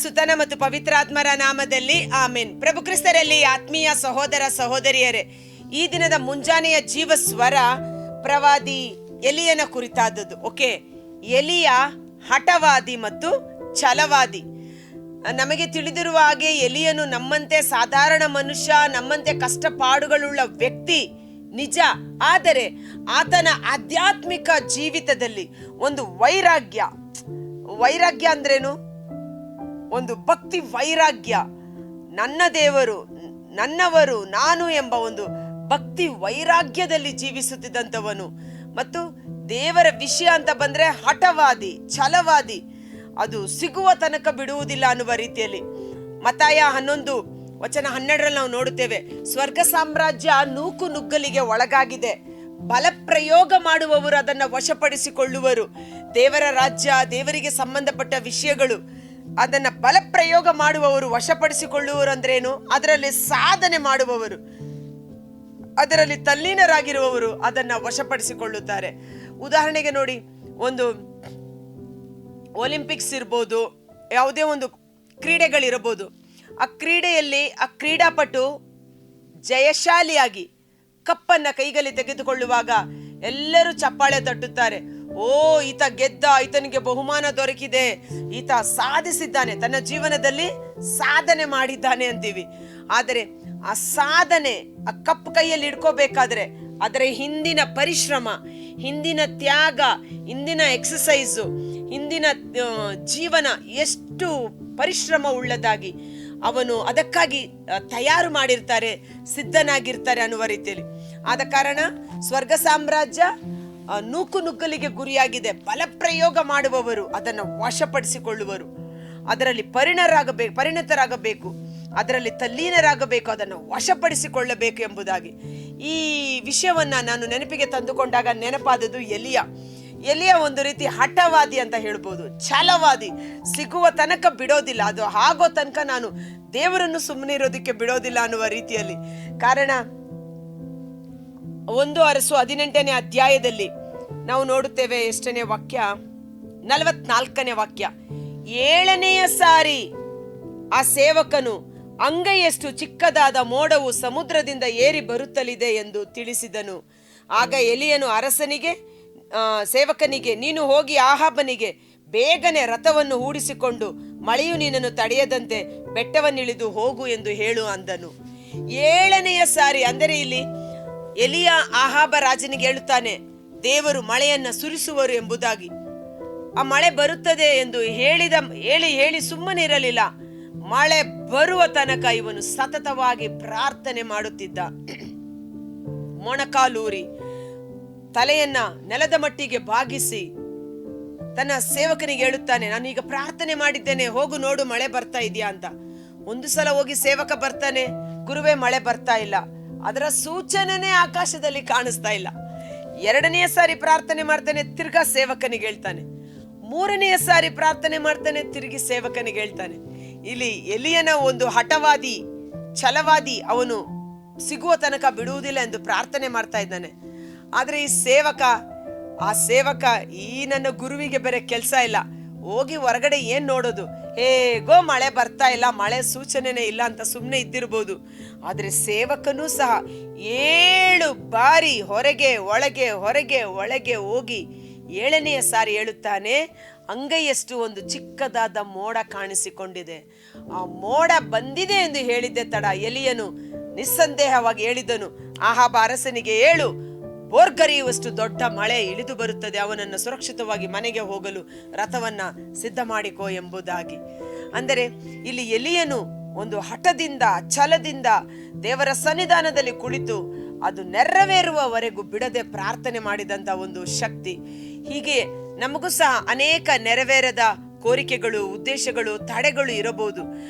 ಸುತನ ಮತ್ತು ಪವಿತ್ರಾತ್ಮರ ನಾಮದಲ್ಲಿ ಆಮೆನ್. ಪ್ರಭು ಕ್ರಿಸ್ತರಲ್ಲಿ ಆತ್ಮೀಯ ಸಹೋದರ ಸಹೋದರಿಯರೇ, ಈ ದಿನದ ಮುಂಜಾನೆಯ ಜೀವ ಸ್ವರ ಪ್ರವಾದಿ ಎಲಿಯನ ಕುರಿತಾದದ್ದು. ಓಕೆ, ಎಲಿಯ ಹಠವಾದಿ ಮತ್ತು ಛಲವಾದಿ. ನಮಗೆ ತಿಳಿದಿರುವ ಹಾಗೆ ಎಲಿಯನು ನಮ್ಮಂತೆ ಸಾಧಾರಣ ಮನುಷ್ಯ, ನಮ್ಮಂತೆ ಕಷ್ಟಪಾಡುಗಳುಳ್ಳ ವ್ಯಕ್ತಿ ನಿಜ. ಆದರೆ ಆತನ ಆಧ್ಯಾತ್ಮಿಕ ಜೀವಿತದಲ್ಲಿ ಒಂದು ವೈರಾಗ್ಯ ಅಂದ್ರೇನು? ಒಂದು ಭಕ್ತಿ ವೈರಾಗ್ಯ. ನನ್ನ ದೇವರು, ನನ್ನವರು, ನಾನು ಎಂಬ ಒಂದು ಭಕ್ತಿ ವೈರಾಗ್ಯದಲ್ಲಿ ಜೀವಿಸುತ್ತಿದ್ದಂಥವನು. ಮತ್ತು ದೇವರ ವಿಷಯ ಅಂತ ಬಂದ್ರೆ ಹಠವಾದಿ, ಛಲವಾದಿ. ಅದು ಸಿಗುವ ತನಕ ಬಿಡುವುದಿಲ್ಲ ಅನ್ನುವ ರೀತಿಯಲ್ಲಿ. ಮತ್ತಾಯ 11:12 ನಾವು ನೋಡುತ್ತೇವೆ, ಸ್ವರ್ಗ ಸಾಮ್ರಾಜ್ಯ ನೂಕು ನುಗ್ಗಲಿಗೆ ಒಳಗಾಗಿದೆ, ಬಲಪ್ರಯೋಗ ಮಾಡುವವರು ಅದನ್ನ ವಶಪಡಿಸಿಕೊಳ್ಳುವರು. ದೇವರ ರಾಜ್ಯ, ದೇವರಿಗೆ ಸಂಬಂಧಪಟ್ಟ ವಿಷಯಗಳು, ಅದನ್ನ ಬಲಪ್ರಯೋಗ ಮಾಡುವವರು, ವಶಪಡಿಸಿಕೊಳ್ಳುವರು ಅಂದ್ರೇನು? ಅದರಲ್ಲಿ ಸಾಧನೆ ಮಾಡುವವರು, ಅದರಲ್ಲಿ ತಲ್ಲೀನರಾಗಿರುವವರು ಅದನ್ನ ವಶಪಡಿಸಿಕೊಳ್ಳುತ್ತಾರೆ. ಉದಾಹರಣೆಗೆ ನೋಡಿ, ಒಂದು ಒಲಿಂಪಿಕ್ಸ್ ಇರ್ಬೋದು, ಯಾವುದೇ ಒಂದು ಕ್ರೀಡೆಗಳಿರಬಹುದು. ಆ ಕ್ರೀಡೆಯಲ್ಲಿ ಆ ಕ್ರೀಡಾಪಟು ಜಯಶಾಲಿಯಾಗಿ ಕಪ್ಪನ್ನ ಕೈಗಲ್ಲಿ ತೆಗೆದುಕೊಳ್ಳುವಾಗ ಎಲ್ಲರೂ ಚಪ್ಪಾಳೆ ತಟ್ಟುತ್ತಾರೆ. ಓ, ಈತ ಗೆದ್ದ, ಈತನಿಗೆ ಬಹುಮಾನ ದೊರಕಿದೆ, ಈತ ಸಾಧಿಸಿದ್ದಾನೆ, ತನ್ನ ಜೀವನದಲ್ಲಿ ಸಾಧನೆ ಮಾಡಿದ್ದಾನೆ ಅಂತೀವಿ. ಆದರೆ ಆ ಸಾಧನೆ, ಆ ಕಪ್ ಕೈಯಲ್ಲಿ ಇಟ್ಕೋಬೇಕಾದ್ರೆ ಅದರ ಹಿಂದಿನ ಪರಿಶ್ರಮ, ಹಿಂದಿನ ತ್ಯಾಗ, ಹಿಂದಿನ ಎಕ್ಸಸೈಸು, ಹಿಂದಿನ ಜೀವನ ಎಷ್ಟು ಪರಿಶ್ರಮ ಉಳ್ಳದಾಗಿ ಅವನು ಅದಕ್ಕಾಗಿ ತಯಾರು ಮಾಡಿರ್ತಾರೆ, ಸಿದ್ಧನಾಗಿರ್ತಾರೆ ಅನ್ನುವ ರೀತಿಯಲ್ಲಿ. ಆದ ಕಾರಣ ಸ್ವರ್ಗ ಸಾಮ್ರಾಜ್ಯ ನೂಕು ನುಗ್ಗಲಿಗೆ ಗುರಿಯಾಗಿದೆ. ಬಲಪ್ರಯೋಗ ಮಾಡುವವರು ಅದನ್ನು ವಶಪಡಿಸಿಕೊಳ್ಳುವರು, ಅದರಲ್ಲಿ ಪರಿಣತರಾಗಬೇಕು, ಅದರಲ್ಲಿ ತಲ್ಲೀನರಾಗಬೇಕು, ಅದನ್ನು ವಶಪಡಿಸಿಕೊಳ್ಳಬೇಕು ಎಂಬುದಾಗಿ. ಈ ವಿಷಯವನ್ನ ನಾನು ನೆನಪಿಗೆ ತಂದುಕೊಂಡಾಗ ನೆನಪಾದದ್ದು ಎಲಿಯ ಒಂದು ರೀತಿ ಹಠವಾದಿ ಅಂತ ಹೇಳ್ಬೋದು, ಛಲವಾದಿ. ಸಿಗುವ ತನಕ ಬಿಡೋದಿಲ್ಲ, ಅದು ಆಗೋ ತನಕ ನಾನು ದೇವರನ್ನು ಸುಮ್ಮನೆ ಇರೋದಕ್ಕೆ ಬಿಡೋದಿಲ್ಲ ಅನ್ನುವ ರೀತಿಯಲ್ಲಿ. ಕಾರಣ 1 ಅರಸು 18ನೇ ಅಧ್ಯಾಯದಲ್ಲಿ ನಾವು ನೋಡುತ್ತೇವೆ. ಎಷ್ಟನೇ ವಾಕ್ಯ? 44ನೇ ವಾಕ್ಯ. 7ನೆಯ ಸಾರಿ ಆ ಸೇವಕನು ಅಂಗೈಯಷ್ಟು ಚಿಕ್ಕದಾದ ಮೋಡವು ಸಮುದ್ರದಿಂದ ಏರಿ ಬರುತ್ತಲಿದೆ ಎಂದು ತಿಳಿಸಿದನು. ಆಗ ಎಲಿಯನು ಅರಸನಿಗೆ, ಸೇವಕನಿಗೆ, ನೀನು ಹೋಗಿ ಆಹಾಬನಿಗೆ ಬೇಗನೆ ರಥವನ್ನು ಹೂಡಿಸಿಕೊಂಡು ಮಳೆಯು ನಿನ್ನನ್ನು ತಡೆಯದಂತೆ ಬೆಟ್ಟವನ್ನಿಳಿದು ಹೋಗು ಎಂದು ಹೇಳು ಅಂದನು. 7ನೆಯ ಸಾರಿ ಅಂದರೆ ಇಲ್ಲಿ ಎಲಿಯ ಆಹಾಬ ರಾಜನಿಗೆ ಹೇಳುತ್ತಾನೆ, ದೇವರು ಮಳೆಯನ್ನ ಸುರಿಸುವರು ಎಂಬುದಾಗಿ. ಆ ಮಳೆ ಬರುತ್ತದೆ ಎಂದು ಹೇಳಿ ಸುಮ್ಮನೆ ಇರಲಿಲ್ಲ. ಮಳೆ ಬರುವ ತನಕ ಇವನು ಸತತವಾಗಿ ಪ್ರಾರ್ಥನೆ ಮಾಡುತ್ತಿದ್ದ. ಮೊಣಕಾಲೂರಿ ತಲೆಯನ್ನ ನೆಲದ ಮಟ್ಟಿಗೆ ಬಾಗಿಸಿ ತನ್ನ ಸೇವಕನಿಗೆ ಹೇಳುತ್ತಾನೆ, ನಾನು ಈಗ ಪ್ರಾರ್ಥನೆ ಮಾಡಿದ್ದೇನೆ, ಹೋಗು ನೋಡು ಮಳೆ ಬರ್ತಾ ಇದೆಯಾ ಅಂತ. ಒಂದು ಸಲ ಹೋಗಿ ಸೇವಕ ಬರ್ತಾನೆ, ಗುರುವೇ ಮಳೆ ಬರ್ತಾ ಇಲ್ಲ, ಅದರ ಸೂಚನೆನೇ ಆಕಾಶದಲ್ಲಿ ಕಾಣಿಸ್ತಾ ಇಲ್ಲ. 2ನೆಯ ಸಾರಿ ಪ್ರಾರ್ಥನೆ ಮಾಡ್ತಾನೆ, ತಿರ್ಗಾ ಸೇವಕನಿಗೆ ಹೇಳ್ತಾನೆ. 3ನೆಯ ಸಾರಿ ಪ್ರಾರ್ಥನೆ ಮಾಡ್ತಾನೆ, ತಿರುಗಿ ಸೇವಕನಿಗೆ ಹೇಳ್ತಾನೆ. ಇಲ್ಲಿ ಎಲಿಯನ ಒಂದು ಹಠವಾದಿ, ಛಲವಾದಿ, ಅವನು ಸಿಗುವ ತನಕ ಬಿಡುವುದಿಲ್ಲ ಎಂದು ಪ್ರಾರ್ಥನೆ ಮಾಡ್ತಾ ಇದ್ದಾನೆ. ಆದ್ರೆ ಈ ಸೇವಕ ಈ ನನ್ನ ಗುರುವಿಗೆ ಬೇರೆ ಕೆಲಸ ಇಲ್ಲ, ಹೋಗಿ ಹೊರಗಡೆ ಏನ್ ನೋಡೋದು, ಹೇಗೋ ಮಳೆ ಬರ್ತಾ ಇಲ್ಲ, ಮಳೆ ಸೂಚನೆನೇ ಇಲ್ಲ ಅಂತ ಸುಮ್ಮನೆ ಇದ್ದಿರ್ಬೋದು. ಆದ್ರೆ ಸೇವಕನೂ ಸಹ 7 ಬಾರಿ ಹೊರಗೆ ಒಳಗೆ ಹೋಗಿ 7ನೆಯ ಸಾರಿ ಹೇಳುತ್ತಾನೆ, ಅಂಗೈಯಷ್ಟು ಒಂದು ಚಿಕ್ಕದಾದ ಮೋಡ ಕಾಣಿಸಿಕೊಂಡಿದೆ. ಆ ಮೋಡ ಬಂದಿದೆ ಎಂದು ಹೇಳಿದ್ದೆ ತಡ ಎಲಿಯನು ನಿಸ್ಸಂದೇಹವಾಗಿ ಹೇಳಿದನು, ಆಹಾಬ ಅರಸನಿಗೆ, ಹೇಳು, ಬೋರ್ಗರಿಯುವಷ್ಟು ದೊಡ್ಡ ಮಳೆ ಇಳಿದು ಬರುತ್ತದೆ, ಅವನನ್ನು ಸುರಕ್ಷಿತವಾಗಿ ಮನೆಗೆ ಹೋಗಲು ರಥವನ್ನ ಸಿದ್ಧ ಮಾಡಿಕೋ ಎಂಬುದಾಗಿ. ಅಂದರೆ ಇಲ್ಲಿ ಎಲಿಯನು ಒಂದು ಹಠದಿಂದ, ಛಲದಿಂದ ದೇವರ ಸನ್ನಿಧಾನದಲ್ಲಿ ಕುಳಿತು ಅದು ನೆರವೇರುವವರೆಗೂ ಬಿಡದೆ ಪ್ರಾರ್ಥನೆ ಮಾಡಿದಂತ ಒಂದು ಶಕ್ತಿ. ಹೀಗೆ ನಮಗೂ ಸಹ ಅನೇಕ ನೆರವೇರದ ಕೋರಿಕೆಗಳು, ಉದ್ದೇಶಗಳು, ತಡೆಗಳು ಇರಬಹುದು.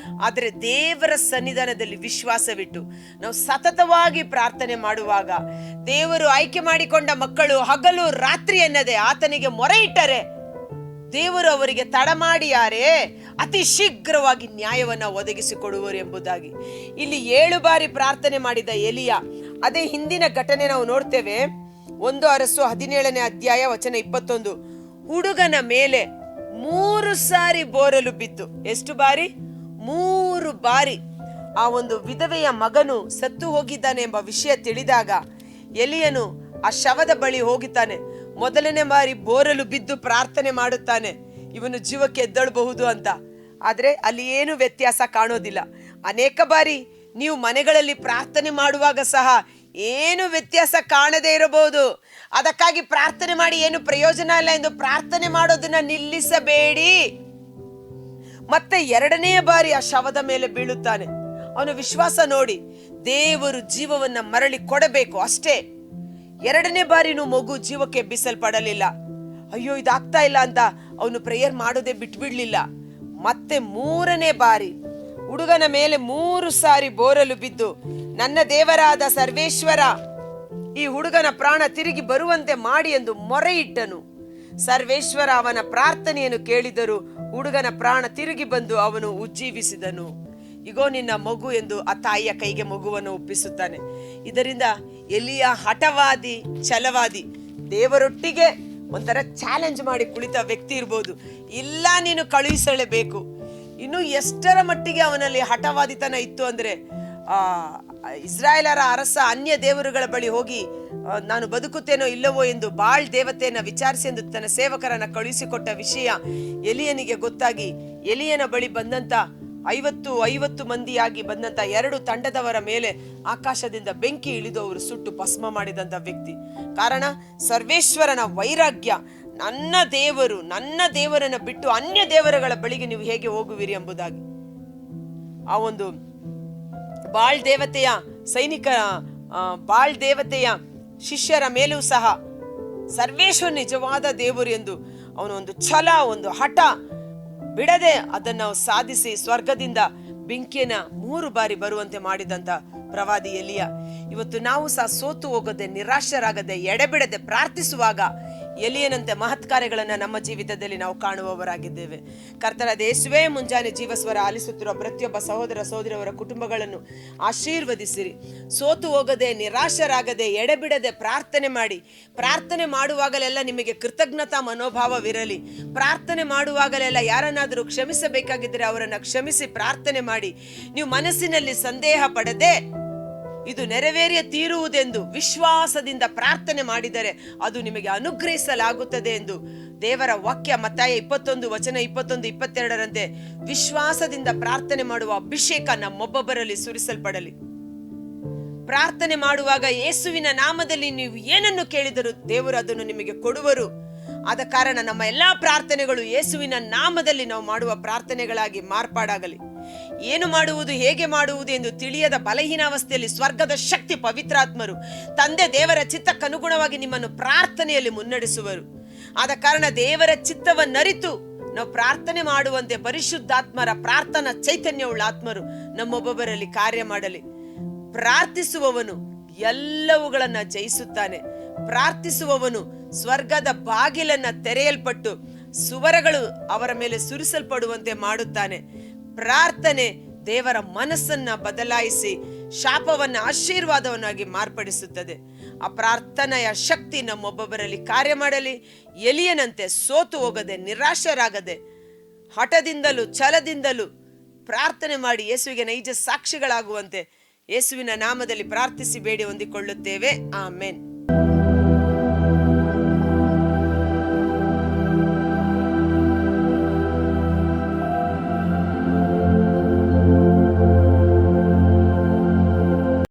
ಆದರೆ ದೇವರ ಸನ್ನಿಧಾನದಲ್ಲಿ ವಿಶ್ವಾಸವಿಟ್ಟು ನಾವು ಸತತವಾಗಿ ಪ್ರಾರ್ಥನೆ ಮಾಡುವಾಗ, ದೇವರು ಆಯ್ಕೆ ಮಾಡಿಕೊಂಡ ಮಕ್ಕಳು ಹಗಲು ರಾತ್ರಿ ಎನ್ನದೆ ಆತನಿಗೆ ಮೊರೆ ಇಟ್ಟರೆ ದೇವರು ಅವರಿಗೆ ತಡ ಮಾಡಿಯಾರೆ ಅತಿ ಶೀಘ್ರವಾಗಿ ನ್ಯಾಯವನ್ನ ಒದಗಿಸಿಕೊಡುವರು ಎಂಬುದಾಗಿ. ಇಲ್ಲಿ 7 ಬಾರಿ ಪ್ರಾರ್ಥನೆ ಮಾಡಿದ ಎಲಿಯ, ಅದೇ ಹಿಂದಿನ ಘಟನೆ ನಾವು ನೋಡ್ತೇವೆ. 1 ಅರಸು 17ನೇ ಅಧ್ಯಾಯ ವಚನ 21. ಹುಡುಗನ ಮೇಲೆ 3 ಸಾರಿ ಬೋರಲು ಬಿದ್ದು, ಎಷ್ಟು ಬಾರಿ? 3 ಬಾರಿ ಆ ಒಂದು ವಿಧವೆಯ ಮಗನು ಸತ್ತು ಹೋಗಿದ್ದಾನೆ ಎಂಬ ವಿಷಯ ತಿಳಿದಾಗ ಎಲಿಯನು ಆ ಶವದ ಬಳಿ ಹೋಗುತ್ತಾನೆ. ಮೊದಲನೇ ಬಾರಿ ಬೋರಲು ಬಿದ್ದು ಪ್ರಾರ್ಥನೆ ಮಾಡುತ್ತಾನೆ, ಇವನು ಜೀವಕ್ಕೆ ಎದ್ದಳಬಹುದು ಅಂತ. ಆದ್ರೆ ಅಲ್ಲಿ ಏನು ವ್ಯತ್ಯಾಸ ಕಾಣೋದಿಲ್ಲ. ಅನೇಕ ಬಾರಿ ನೀವು ಮನೆಗಳಲ್ಲಿ ಪ್ರಾರ್ಥನೆ ಮಾಡುವಾಗ ಸಹ ಏನು ವ್ಯತ್ಯಾಸ ಕಾಣದೇ ಇರಬಹುದು. ಅದಕ್ಕಾಗಿ ಪ್ರಾರ್ಥನೆ ಮಾಡಿ ಏನು ಪ್ರಯೋಜನ ಇಲ್ಲ ಎಂದು ಪ್ರಾರ್ಥನೆ ಮಾಡೋದನ್ನ ನಿಲ್ಲಿಸಬೇಡಿ. ಮತ್ತೆ 2ನೇ ಬಾರಿ ಆ ಶವದ ಮೇಲೆ ಬೀಳುತ್ತಾನೆ. ಅವನ ವಿಶ್ವಾಸ ನೋಡಿ, ದೇವರು ಜೀವವನ್ನ ಮರಳಿ ಕೊಡಬೇಕು ಅಷ್ಟೇ. 2ನೇ ಬಾರಿನೂ ಮಗು ಜೀವಕ್ಕೆ ಎಬ್ಬಿಸಲ್ಪಡಲಿಲ್ಲ. ಅಯ್ಯೋ ಇದಾಗ್ತಾ ಇಲ್ಲ ಅಂತ ಅವನು ಪ್ರೇಯರ್ ಮಾಡೋದೇ ಬಿಟ್ಬಿಡ್ಲಿಲ್ಲ. ಮತ್ತೆ 3ನೇ ಬಾರಿ ಹುಡುಗನ ಮೇಲೆ 3 ಸಾರಿ ಬೋರಲು ಬಿದ್ದು, ನನ್ನ ದೇವರಾದ ಸರ್ವೇಶ್ವರ, ಈ ಹುಡುಗನ ಪ್ರಾಣ ತಿರುಗಿ ಬರುವಂತೆ ಮಾಡಿ ಎಂದು ಮೊರೆ ಇಟ್ಟನು. ಸರ್ವೇಶ್ವರ ಅವನ ಪ್ರಾರ್ಥನೆಯನ್ನು ಕೇಳಿದರು. ಹುಡುಗನ ಪ್ರಾಣ ತಿರುಗಿ ಬಂದು ಅವನು ಉಜ್ಜೀವಿಸಿದನು. ಇಗೋ ನಿನ್ನ ಮಗು ಎಂದು ಆ ತಾಯಿಯ ಕೈಗೆ ಮಗುವನ್ನು ಒಪ್ಪಿಸುತ್ತಾನೆ. ಇದರಿಂದ ಎಲಿಯ ಹಠವಾದಿ, ಛಲವಾದಿ, ದೇವರೊಟ್ಟಿಗೆ ಒಂಥರ ಚಾಲೆಂಜ್ ಮಾಡಿ ಕುಳಿತ ವ್ಯಕ್ತಿ ಇರ್ಬೋದು. ಇಲ್ಲ, ನೀನು ಕಳುಹಿಸಲೇಬೇಕು. ಇನ್ನು ಎಷ್ಟರ ಮಟ್ಟಿಗೆ ಅವನಲ್ಲಿ ಹಠವಾದಿತನ ಇತ್ತು ಅಂದ್ರೆ, ಇಸ್ರಾಯೇಲರ ಅರಸ ಅನ್ಯ ದೇವರುಗಳ ಬಳಿ ಹೋಗಿ ನಾನು ಬದುಕುತ್ತೇನೋ ಇಲ್ಲವೋ ಎಂದು ಬಾಳ್ ದೇವತೆಯನ್ನ ವಿಚಾರಿಸಿ ಎಂದು ತನ್ನ ಸೇವಕರನ್ನ ಕಳುಹಿಸಿಕೊಟ್ಟ ವಿಷಯ ಎಲಿಯನಿಗೆ ಗೊತ್ತಾಗಿ, ಎಲಿಯನ ಬಳಿ ಬಂದಂತ 50 ಮಂದಿಯಾಗಿ ಬಂದಂತ 2 ತಂಡದವರ ಮೇಲೆ ಆಕಾಶದಿಂದ ಬೆಂಕಿ ಇಳಿದು ಅವರು ಸುಟ್ಟು ಭಸ್ಮ ಮಾಡಿದಂತ ವ್ಯಕ್ತಿ. ಕಾರಣ ಸರ್ವೇಶ್ವರನ ವೈರಾಗ್ಯ. ನನ್ನ ದೇವರನ್ನ ಬಿಟ್ಟು ಅನ್ಯ ದೇವರುಗಳ ಬಳಿಗೆ ನೀವು ಹೇಗೆ ಹೋಗುವಿರಿ ಎಂಬುದಾಗಿ. ಆ ಒಂದು ಬಾಳ್ ದೇವತೆಯ ಶಿಷ್ಯರ ಮೇಲೂ ಸಹ ಸರ್ವೇಶ್ವರ ನಿಜವಾದ ದೇವರು ಎಂದು ಅವನು ಒಂದು ಛಲ, ಒಂದು ಹಠ ಬಿಡದೆ ಅದನ್ನು ಸಾಧಿಸಿ ಸ್ವರ್ಗದಿಂದ ಬೆಂಕಿಯನ್ನ 3 ಬಾರಿ ಬರುವಂತೆ ಮಾಡಿದಂತ ಪ್ರವಾದಿ ಎಲಿಯ. ಇವತ್ತು ನಾವು ಸಹ ಸೋತು ಹೋಗದೆ, ನಿರಾಶರಾಗದೆ, ಎಡೆಬಿಡದೆ ಪ್ರಾರ್ಥಿಸುವಾಗ ಎಲಿಯನಂತೆ ಮಹತ್ ಕಾರ್ಯಗಳನ್ನ ನಮ್ಮ ಜೀವಿತದಲ್ಲಿ ನಾವು ಕಾಣುವವರಾಗಿದ್ದೇವೆ. ಕರ್ತನಾದ ಯೇಸುವೇ, ಮುಂಜಾನೆ ಜೀವಸ್ವರ ಆಲಿಸುತ್ತಿರುವ ಪ್ರತಿಯೊಬ್ಬ ಸಹೋದರ ಸಹೋದರಿಯವರ ಕುಟುಂಬಗಳನ್ನು ಆಶೀರ್ವದಿಸಿರಿ. ಸೋತು ಹೋಗದೆ, ನಿರಾಶರಾಗದೆ, ಎಡೆಬಿಡದೆ ಪ್ರಾರ್ಥನೆ ಮಾಡಿ. ಪ್ರಾರ್ಥನೆ ಮಾಡುವಾಗಲೆಲ್ಲ ನಿಮಗೆ ಕೃತಜ್ಞತಾ ಮನೋಭಾವವಿರಲಿ. ಪ್ರಾರ್ಥನೆ ಮಾಡುವಾಗಲೆಲ್ಲ ಯಾರನ್ನಾದರೂ ಕ್ಷಮಿಸಬೇಕಾಗಿದ್ದರೆ ಅವರನ್ನ ಕ್ಷಮಿಸಿ ಪ್ರಾರ್ಥನೆ ಮಾಡಿ. ನೀವು ಮನಸ್ಸಿನಲ್ಲಿ ಸಂದೇಹ ಪಡದೆ ಇದು ನೆರವೇರಿಯ ತೀರುವುದೆಂದು ವಿಶ್ವಾಸದಿಂದ ಪ್ರಾರ್ಥನೆ ಮಾಡಿದರೆ ಅದು ನಿಮಗೆ ಅನುಗ್ರಹಿಸಲಾಗುತ್ತದೆ ಎಂದು ದೇವರ ವಾಕ್ಯ ಮತ್ತಾಯ 21:21-22 ವಿಶ್ವಾಸದಿಂದ ಪ್ರಾರ್ಥನೆ ಮಾಡುವ ಅಭಿಷೇಕ ನಮ್ಮೊಬ್ಬೊಬ್ಬರಲ್ಲಿ ಸುರಿಸಲ್ಪಡಲಿ. ಪ್ರಾರ್ಥನೆ ಮಾಡುವಾಗ ಯೇಸುವಿನ ನಾಮದಲ್ಲಿ ನೀವು ಏನನ್ನು ಕೇಳಿದರೂ ದೇವರು ಅದನ್ನು ನಿಮಗೆ ಕೊಡುವರು. ಆದ ಕಾರಣ ನಮ್ಮ ಎಲ್ಲಾ ಪ್ರಾರ್ಥನೆಗಳು ಯೇಸುವಿನ ನಾಮದಲ್ಲಿ ನಾವು ಮಾಡುವ ಪ್ರಾರ್ಥನೆಗಳಾಗಿ ಮಾರ್ಪಾಡಾಗಲಿ. ಏನು ಮಾಡುವುದು, ಹೇಗೆ ಮಾಡುವುದು ಎಂದು ತಿಳಿಯದ ಬಲಹೀನಾವಸ್ಥೆಯಲ್ಲಿ ಸ್ವರ್ಗದ ಶಕ್ತಿ ಪವಿತ್ರಾತ್ಮರು ತಂದೆ ದೇವರ ಚಿತ್ತಕ್ಕನುಗುಣವಾಗಿ ನಿಮ್ಮನ್ನು ಪ್ರಾರ್ಥನೆಯಲ್ಲಿ ಮುನ್ನಡೆಸುವರು. ಆದ ಕಾರಣ ದೇವರ ಚಿತ್ತವನ್ನರಿತು ನಾವು ಪ್ರಾರ್ಥನೆ ಮಾಡುವಂತೆ ಪರಿಶುದ್ಧಾತ್ಮರ ಪ್ರಾರ್ಥನಾ ಚೈತನ್ಯವುಳ್ಳ ಆತ್ಮರು ನಮ್ಮೊಬ್ಬೊಬ್ಬರಲ್ಲಿ ಕಾರ್ಯ ಮಾಡಲಿ. ಪ್ರಾರ್ಥಿಸುವವನು ಎಲ್ಲವುಗಳನ್ನ ಜಯಿಸುತ್ತಾನೆ. ಪ್ರಾರ್ಥಿಸುವವನು ಸ್ವರ್ಗದ ಬಾಗಿಲನ್ನ ತೆರೆಯಲ್ಪಟ್ಟು ಸುವರಗಳು ಅವರ ಮೇಲೆ ಸುರಿಸಲ್ಪಡುವಂತೆ ಮಾಡುತ್ತಾನೆ. ಪ್ರಾರ್ಥನೆ ದೇವರ ಮನಸ್ಸನ್ನ ಬದಲಾಯಿಸಿ ಶಾಪವನ್ನ ಆಶೀರ್ವಾದವನ್ನಾಗಿ ಮಾರ್ಪಡಿಸುತ್ತದೆ. ಆ ಪ್ರಾರ್ಥನೆಯ ಶಕ್ತಿ ನಮ್ಮೊಬ್ಬೊಬ್ಬರಲ್ಲಿ ಕಾರ್ಯ ಮಾಡಲಿ. ಎಲಿಯನಂತೆ ಸೋತು ಹೋಗದೆ, ನಿರಾಶರಾಗದೆ, ಹಠದಿಂದಲೂ ಛಲದಿಂದಲೂ ಪ್ರಾರ್ಥನೆ ಮಾಡಿ ಯೇಸುವಿಗೆ ನೈಜ ಸಾಕ್ಷಿಗಳಾಗುವಂತೆ ಯೇಸುವಿನ ನಾಮದಲ್ಲಿ ಪ್ರಾರ್ಥಿಸಿ ಬೇಡಿ ಹೊಂದಿಕೊಳ್ಳುತ್ತೇವೆ. ಆಮೆನ್.